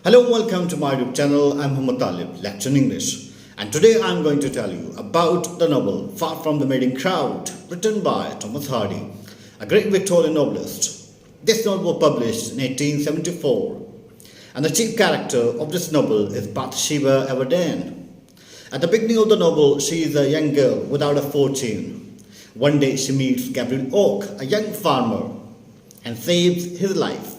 Hello, welcome to my YouTube channel. I'm Muhammad Talib, lecturing English. And today I'm going to tell you about the novel Far from the Madding Crowd, written by Thomas Hardy, a great Victorian novelist. This novel was published in 1874, and the chief character of this novel is Bathsheba Everdeen. At the beginning of the novel, she is a young girl without a fortune. One day she meets Gabriel Oak, a young farmer, and saves his life.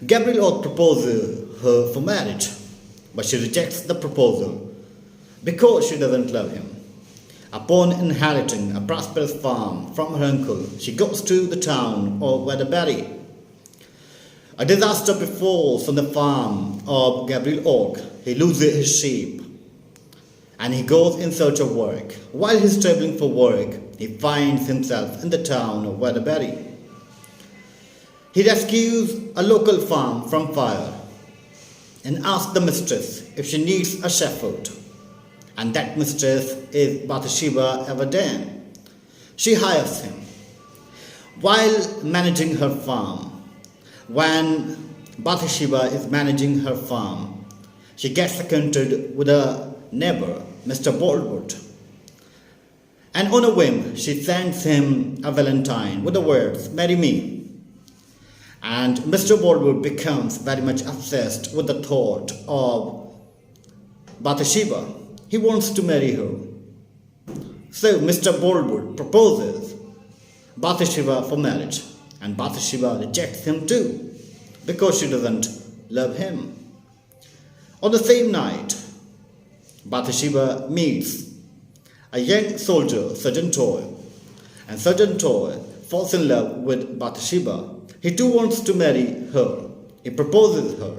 Gabriel Oak proposes her for marriage, but she rejects the proposal because she doesn't love him. Upon inheriting a prosperous farm from her uncle, she goes to the town of Weatherbury. A disaster befalls on the farm of Gabriel Oak. He loses his sheep and he goes in search of work. While he's traveling for work, he finds himself in the town of Weatherbury. He rescues a local farm from fire and asks the mistress if she needs a shepherd. And that mistress is Bathsheba Everdeen. She hires him. While managing her farm, when Bathsheba is managing her farm, she gets acquainted with a neighbor, Mr. Boldwood. And on a whim, she sends him a valentine with the words, "Marry me." And Mr. Boldwood becomes very much obsessed with the thought of Bathsheba. He wants to marry her. So Mr. Boldwood proposes Bathsheba for marriage, and Bathsheba rejects him too because she doesn't love him. On the same night, Bathsheba meets a young soldier, Sergeant Toy, and Sergeant Toy falls in love with Bathsheba. He too wants to marry her. He proposes her.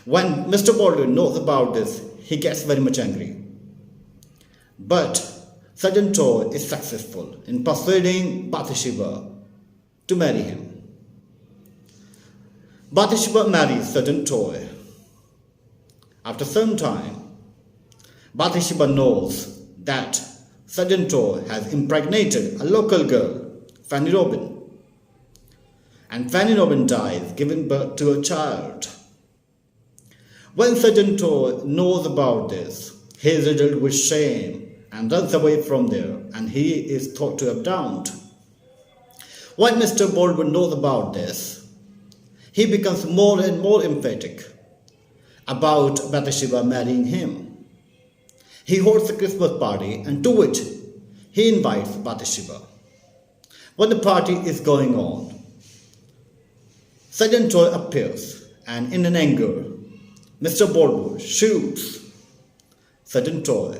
When Mr. Boldwood knows about this, he gets very much angry. But Sergeant Toy is successful in persuading Bathsheba to marry him. Bathsheba marries Sergeant Toy. After some time, Bathsheba knows that Sergeant Toy has impregnated a local girl, Fanny Robin. And Fanny Robin dies, giving birth to a child. When Sergeant Toy knows about this, he is riddled with shame and runs away from there, and he is thought to have drowned. When Mr. Boldwood knows about this, he becomes more and more emphatic about Bathsheba marrying him. He holds a Christmas party, and to which he invites Bathsheba. When the party is going on, Sergeant Toy appears, and in an anger, Mr. Boldwood shoots Sergeant Toy.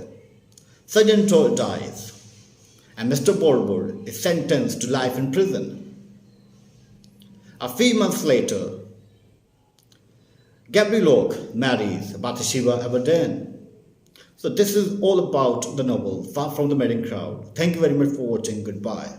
Sergeant Toy dies, and Mr. Boldwood is sentenced to life in prison. A few months later, Gabriel Oak marries Bathsheba Everdeen. So this is all about the novel Far from the Madding Crowd. Thank you very much for watching. Goodbye.